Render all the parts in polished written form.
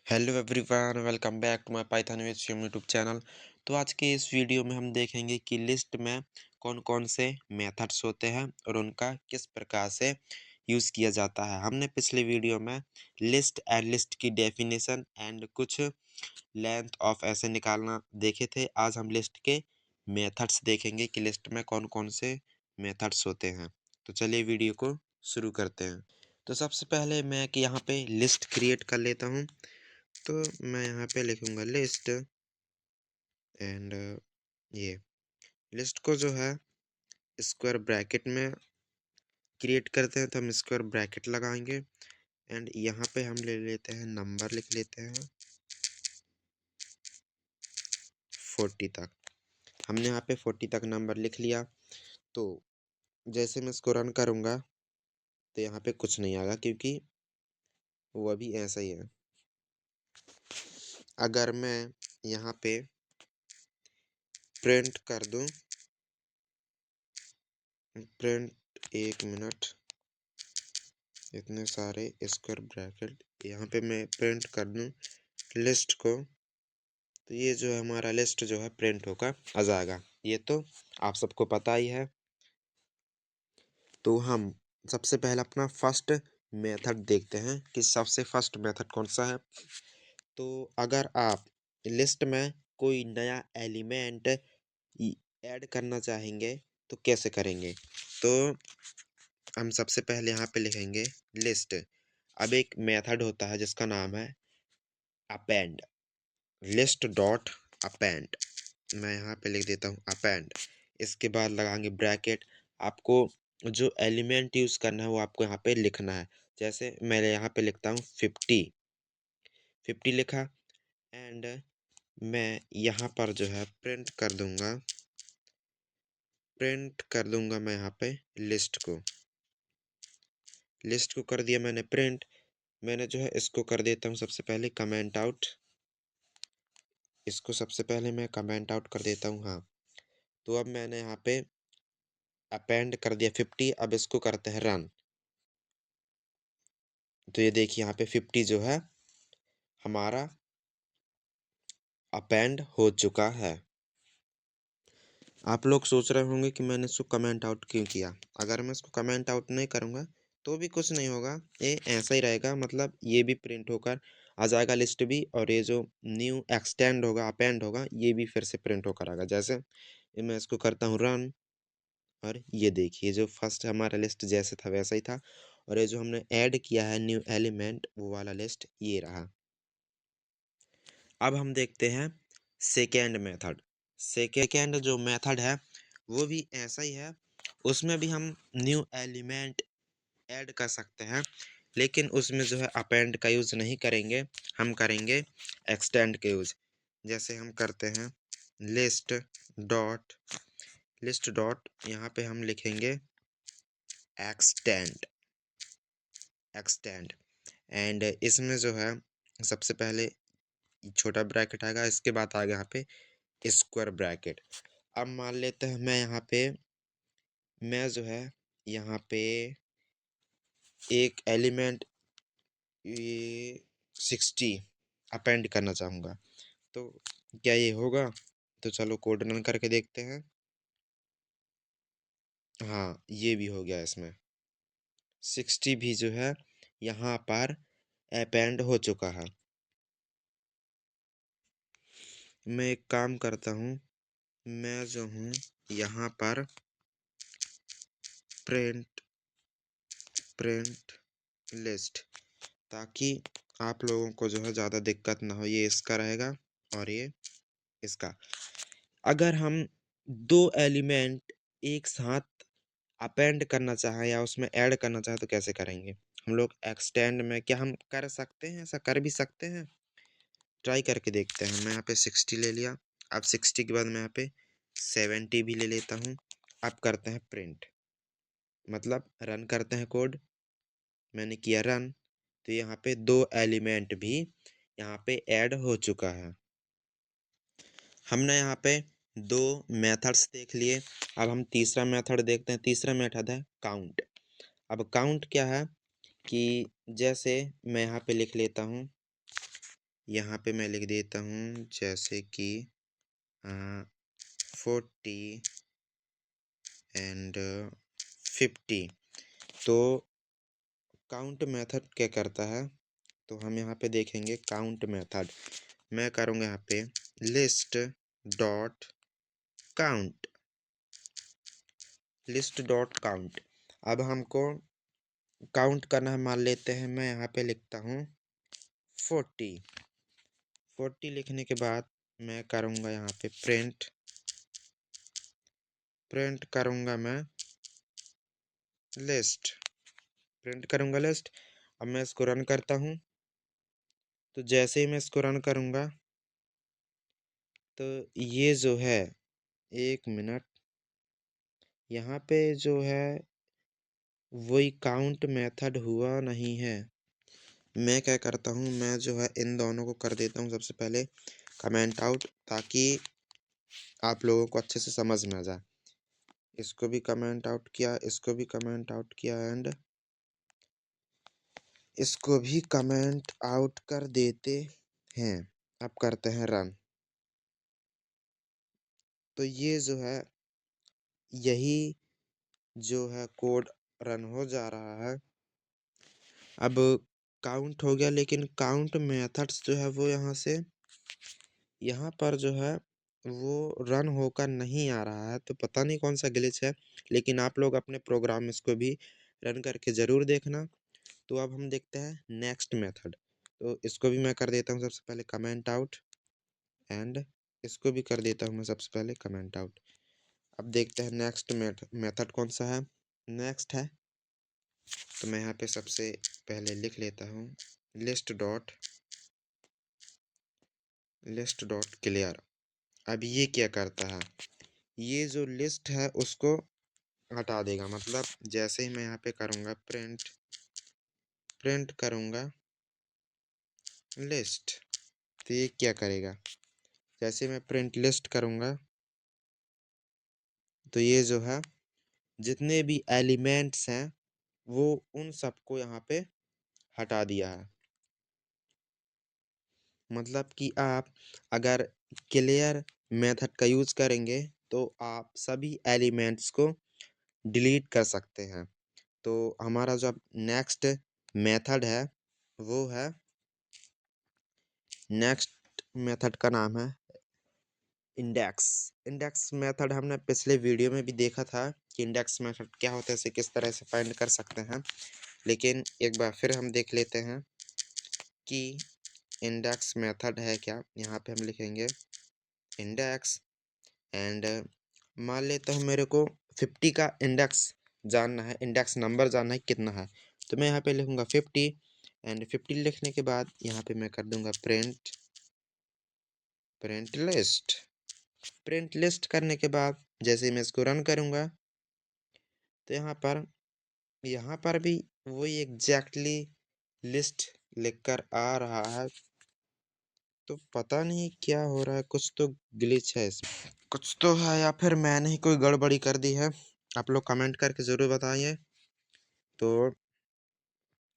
Hello everyone, welcome back to my Python with Sim YouTube channel. तो आज के इस वीडियो में हम देखेंगे कि लिस्ट में कौन कौन से मेथड्स होते हैं और उनका किस प्रकार से यूज़ किया जाता है। हमने पिछले वीडियो में लिस्ट एंड लिस्ट की डेफिनेशन एंड कुछ लेंथ ऑफ ऐसे निकालना देखे थे। आज हम लिस्ट के मेथड्स देखेंगे कि लिस्ट में कौन कौन से मेथड्स होते हैं। तो चलिए वीडियो को शुरू करते हैं। तो सबसे पहले मैं कि यहाँ पे लिस्ट क्रिएट कर लेता हूँ। तो मैं यहाँ पे लिखूंगा लिस्ट एंड ये लिस्ट को जो है स्क्वायर ब्रैकेट में क्रिएट करते हैं, तो हम स्क्वायर ब्रैकेट लगाएंगे एंड यहाँ पे हम ले लेते हैं नंबर, लिख लेते हैं 40 तक। हमने यहाँ पे 40 तक नंबर लिख लिया। तो जैसे मैं इसको रन करूँगा तो यहाँ पे कुछ नहीं आएगा क्योंकि वो अभी ऐसा ही है। अगर मैं यहाँ पे प्रिंट कर दूँ, प्रिंट 1 मिनट, इतने सारे स्क्वायर ब्रैकेट यहाँ पे मैं प्रिंट कर दूँ लिस्ट को, तो ये जो है हमारा लिस्ट जो है प्रिंट होकर आ जाएगा। ये तो आप सबको पता ही है। तो हम सबसे पहले अपना फर्स्ट मेथड देखते हैं कि सबसे फर्स्ट मेथड कौन सा है। तो अगर आप लिस्ट में कोई नया एलिमेंट ऐड करना चाहेंगे तो कैसे करेंगे। तो हम सबसे पहले यहाँ पे लिखेंगे लिस्ट। अब एक मेथड होता है जिसका नाम है अपेंड, लिस्ट डॉट अपेंड। मैं यहाँ पे लिख देता हूँ अपेंड। इसके बाद लगाएंगे ब्रैकेट। आपको जो एलिमेंट यूज़ करना है वो आपको यहाँ पे लिखना है। जैसे मैं यहाँ पे लिखता हूँ 50 लिखा एंड मैं यहाँ पर जो है प्रिंट कर दूंगा मैं यहाँ पे लिस्ट को कर दिया मैंने प्रिंट। मैंने जो है इसको कर देता हूँ सबसे पहले कमेंट आउट। इसको सबसे पहले मैं कमेंट आउट कर देता हूँ। हाँ, तो अब मैंने यहाँ पे अपेंड कर दिया 50। अब इसको करते हैं रन। तो ये देखिए यहाँ पे 50 जो है हमारा अपेंड हो चुका है। आप लोग सोच रहे होंगे कि मैंने इसको कमेंट आउट क्यों किया। अगर मैं इसको कमेंट आउट नहीं करूँगा तो भी कुछ नहीं होगा, ये ऐसा ही रहेगा। मतलब ये भी प्रिंट होकर आ जाएगा लिस्ट भी, और ये जो न्यू एक्सटेंड होगा अपेंड होगा ये भी फिर से प्रिंट होकर आएगा। जैसे ये मैं इसको करता हूँ रन, और ये देखिए जो फर्स्ट हमारा लिस्ट जैसे था वैसा ही था, और ये जो हमने ऐड किया है न्यू एलिमेंट वो वाला लिस्ट ये रहा। अब हम देखते हैं सेकेंड मेथड। सेकेंड जो मेथड है वो भी ऐसा ही है। उसमें भी हम न्यू एलिमेंट ऐड कर सकते हैं, लेकिन उसमें जो है अपेंड का यूज़ नहीं करेंगे, हम करेंगे एक्सटेंड का यूज़। जैसे हम करते हैं लिस्ट डॉट यहाँ पे हम लिखेंगे एक्सटेंड एंड इसमें जो है सबसे पहले छोटा ब्रैकेट आएगा, इसके बाद आएगा यहाँ पे स्क्वायर ब्रैकेट। अब मान लेते हैं मैं जो है यहाँ पे एक एलिमेंट ये 60 अपेंड करना चाहूँगा, तो क्या ये होगा। तो चलो कोड रन करके देखते हैं। हाँ, ये भी हो गया। इसमें 60 भी जो है यहाँ पर अपेंड हो चुका है। मैं एक काम करता हूँ, मैं जो हूँ यहाँ पर प्रिंट लिस्ट, ताकि आप लोगों को जो है ज़्यादा दिक्कत ना हो। ये इसका रहेगा और ये इसका। अगर हम दो एलिमेंट एक साथ अपेंड करना चाहें या उसमें ऐड करना चाहें तो कैसे करेंगे। हम लोग एक्सटेंड में क्या हम कर सकते हैं, ऐसा कर भी सकते हैं। ट्राई करके देखते हैं। मैं यहाँ पे 60 ले लिया। अब 60 के बाद मैं यहाँ पे 70 भी ले लेता हूँ। अब करते हैं प्रिंट, मतलब रन करते हैं कोड। मैंने किया रन, तो यहाँ पे दो एलिमेंट भी यहाँ पे ऐड हो चुका है। हमने यहाँ पे दो मेथड्स देख लिए। अब हम तीसरा मेथड देखते हैं। तीसरा मेथड है काउंट। अब काउंट क्या है कि जैसे मैं यहाँ पे लिख लेता हूँ यहाँ पे मैं लिख देता हूँ जैसे कि 40 एंड 50। तो काउंट मेथड क्या करता है, तो हम यहाँ पे देखेंगे काउंट मेथड। मैं करूँगा यहाँ पे list dot count, list dot count. अब हमको काउंट करना है, मान लेते हैं मैं यहाँ पे लिखता हूँ 40। 40 लिखने के बाद मैं करूँगा यहाँ पे प्रिंट करूँगा मैं लिस्ट, प्रिंट करूँगा लिस्ट। अब मैं इसको रन करता हूँ, तो जैसे ही मैं इसको रन करूँगा तो ये जो है, 1 मिनट, यहाँ पे जो है वही काउंट मेथड हुआ नहीं है। मैं क्या करता हूँ, मैं जो है इन दोनों को कर देता हूँ सबसे पहले कमेंट आउट, ताकि आप लोगों को अच्छे से समझ में आ जाए। इसको भी कमेंट आउट किया, इसको भी कमेंट आउट किया एंड इसको भी कमेंट आउट कर देते हैं। अब करते हैं रन। तो ये जो है, यही जो है कोड रन हो जा रहा है। अब काउंट हो गया, लेकिन काउंट मेथड्स जो है वो यहाँ पर जो है वो रन होकर नहीं आ रहा है। तो पता नहीं कौन सा ग्लिच है, लेकिन आप लोग अपने प्रोग्राम में इसको भी रन करके ज़रूर देखना। तो अब हम देखते हैं नेक्स्ट मेथड। तो इसको भी मैं कर देता हूँ सबसे पहले कमेंट आउट एंड इसको भी कर देता हूँ मैं सबसे पहले कमेंट आउट। अब देखते हैं नेक्स्ट मेथड कौन सा है। नेक्स्ट है, तो मैं यहाँ पे सबसे पहले लिख लेता हूँ लिस्ट डॉट क्लियर। अब ये क्या करता है, ये जो लिस्ट है उसको हटा देगा। मतलब जैसे ही मैं यहाँ पे करूँगा प्रिंट करूँगा लिस्ट, तो ये क्या करेगा, जैसे मैं प्रिंट लिस्ट करूँगा तो ये जो है जितने भी एलिमेंट्स हैं वो उन सबको यहाँ पे हटा दिया है। मतलब कि आप अगर क्लियर मेथड का यूज़ करेंगे तो आप सभी एलिमेंट्स को डिलीट कर सकते हैं। तो हमारा जो नेक्स्ट मेथड है वो है, नेक्स्ट मेथड का नाम है इंडेक्स। इंडेक्स मेथड हमने पिछले वीडियो में भी देखा था कि इंडेक्स मेथड क्या होता है, इसे किस तरह से फाइंड कर सकते हैं। लेकिन एक बार फिर हम देख लेते हैं कि इंडेक्स मेथड है क्या। यहाँ पे हम लिखेंगे इंडेक्स एंड मान लेता हूँ मेरे को 50 का इंडेक्स जानना है, इंडेक्स नंबर जानना है कितना है। तो मैं यहाँ पे लिखूँगा 50 एंड 50 लिखने के बाद यहाँ पे मैं कर दूँगा प्रिंट लिस्ट। प्रिंट लिस्ट करने के बाद जैसे मैं इसको रन करूँगा तो यहाँ पर भी वही एग्जैक्टली लिस्ट लिखकर आ रहा है। तो पता नहीं क्या हो रहा है, कुछ तो ग्लिच है इसमें, कुछ तो है, या फिर मैंने ही कोई गड़बड़ी कर दी है। आप लोग कमेंट करके ज़रूर बताइए। तो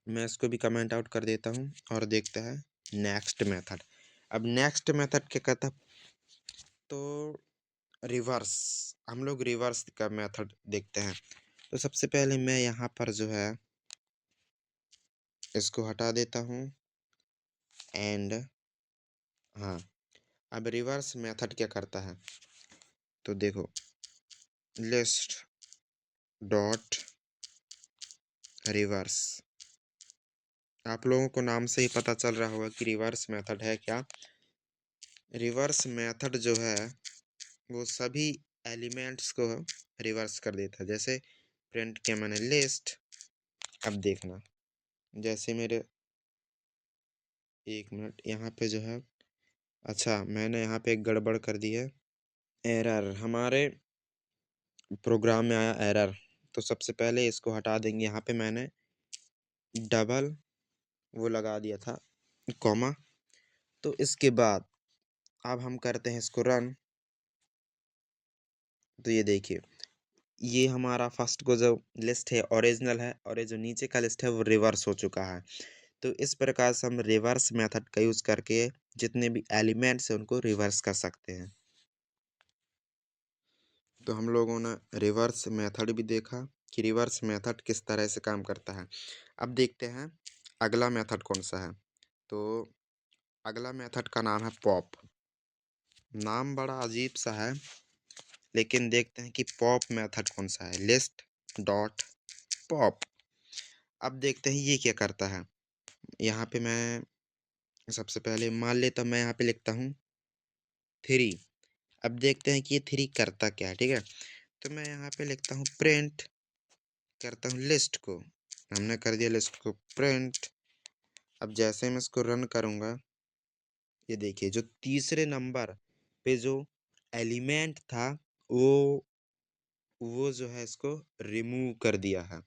मैं इसको भी कमेंट आउट कर देता हूँ और देखते हैं नेक्स्ट मेथड। अब नेक्स्ट मेथड क्या कहता है, तो रिवर्स, हम लोग रिवर्स का मेथड देखते हैं। तो सबसे पहले मैं यहाँ पर जो है इसको हटा देता हूँ एंड हाँ, अब रिवर्स मेथड क्या करता है, तो देखो लिस्ट डॉट रिवर्स। आप लोगों को नाम से ही पता चल रहा होगा कि रिवर्स मेथड है क्या। रिवर्स मेथड जो है वो सभी एलिमेंट्स को रिवर्स कर देता है। जैसे प्रिंट किया मैंने लिस्ट, अब देखना जैसे मेरे 1 मिनट यहाँ पे जो है, अच्छा मैंने यहाँ पे एक गड़बड़ कर दी है, एरर हमारे प्रोग्राम में आया एरर। तो सबसे पहले इसको हटा देंगे। यहाँ पे मैंने डबल वो लगा दिया था कॉमा। तो इसके बाद अब हम करते हैं इसको रन। तो ये देखिए, ये हमारा फर्स्ट को जो लिस्ट है ओरिजिनल है और ये जो नीचे का लिस्ट है वो रिवर्स हो चुका है। तो इस प्रकार से हम रिवर्स मेथड का यूज़ करके जितने भी एलिमेंट्स हैं उनको रिवर्स कर सकते हैं। तो हम लोगों ने रिवर्स मेथड भी देखा कि रिवर्स मेथड किस तरह से काम करता है। अब देखते हैं अगला मेथड कौन सा है। तो अगला मेथड का नाम है पॉप। नाम बड़ा अजीब सा है, लेकिन देखते हैं कि पॉप मेथड कौन सा है। List dot pop. अब देखते हैं ये क्या करता है। यहाँ पे मैं सबसे पहले मान लेता हूँ, मैं यहाँ पे लिखता हूँ 3। अब देखते हैं कि ये 3 करता क्या है। ठीक है, तो मैं यहाँ पे लिखता हूँ प्रिंट करता हूँ लिस्ट को। हमने कर दिया लिस्ट को प्रिंट। अब जैसे मैं इसको रन करूँगा, ये देखिए जो तीसरे नंबर पे जो एलिमेंट था वो जो है इसको रिमूव कर दिया है।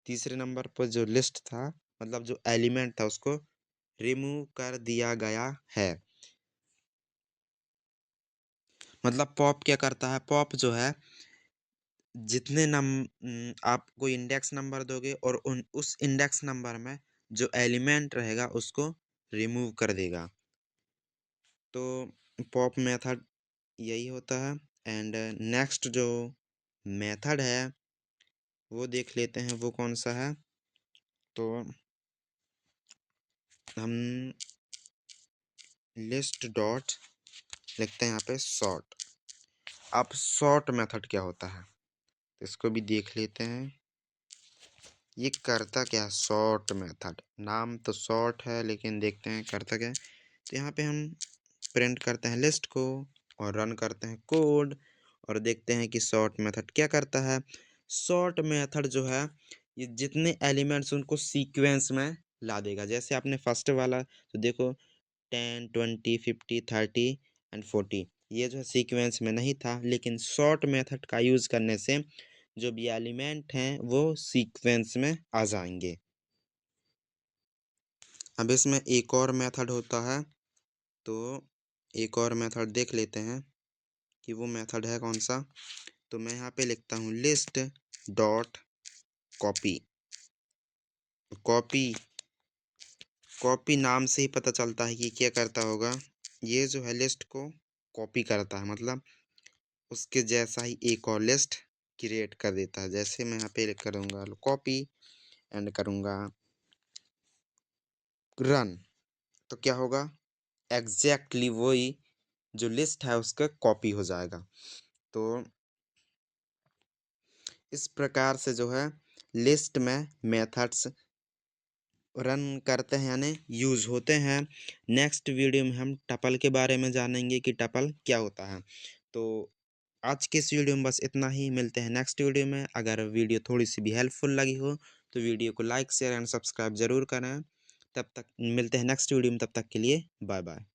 तीसरे नंबर पर जो लिस्ट था, मतलब जो एलिमेंट था, उसको रिमूव कर दिया गया है। मतलब पॉप क्या करता है, पॉप जो है जितने आप कोई इंडेक्स नंबर दोगे और उस इंडेक्स नंबर में जो एलिमेंट रहेगा उसको रिमूव कर देगा। तो पॉप मेथड यही होता है। एंड नेक्स्ट जो मेथड है वो देख लेते हैं, वो कौन सा है। तो हम लिस्ट डॉट लिखते हैं यहाँ पे सॉर्ट। अब सॉर्ट मेथड क्या होता है, तो इसको भी देख लेते हैं। ये करता क्या है सॉर्ट मेथड। नाम तो सॉर्ट है, लेकिन देखते हैं करता क्या है। तो यहाँ पे हम प्रिंट करते हैं लिस्ट को और रन करते हैं कोड और देखते हैं कि सॉर्ट मेथड क्या करता है। सॉर्ट मेथड जो है ये जितने एलिमेंट्स उनको सीक्वेंस में ला देगा। जैसे आपने फर्स्ट वाला तो देखो 10 20 50 30 एंड 40, ये जो है सीक्वेंस में नहीं था, लेकिन सॉर्ट मेथड का यूज़ करने से जो भी एलिमेंट हैं वो सीक्वेंस में आ जाएंगे। अब इसमें एक और मेथड होता है, तो एक और मेथड देख लेते हैं कि वो मेथड है कौन सा। तो मैं यहाँ पे लिखता हूँ list dot copy. Copy copy नाम से ही पता चलता है कि क्या करता होगा। ये जो है लिस्ट को कॉपी करता है, मतलब उसके जैसा ही एक और लिस्ट क्रिएट कर देता है। जैसे मैं यहाँ पे करूँगा कॉपी एंड करूँगा रन, तो क्या होगा एग्जैक्टली वही जो लिस्ट है उसका कॉपी हो जाएगा। तो इस प्रकार से जो है लिस्ट में मेथड्स रन करते हैं, यानी यूज़ होते हैं। नेक्स्ट वीडियो में हम टपल के बारे में जानेंगे कि टपल क्या होता है। तो आज के इस वीडियो में बस इतना ही। मिलते हैं नेक्स्ट वीडियो में। अगर वीडियो थोड़ी सी भी हेल्पफुल लगी हो तो वीडियो को लाइक शेयर एंड सब्सक्राइब ज़रूर करें। तब तक मिलते हैं नेक्स्ट वीडियो में, तब तक के लिए बाय बाय।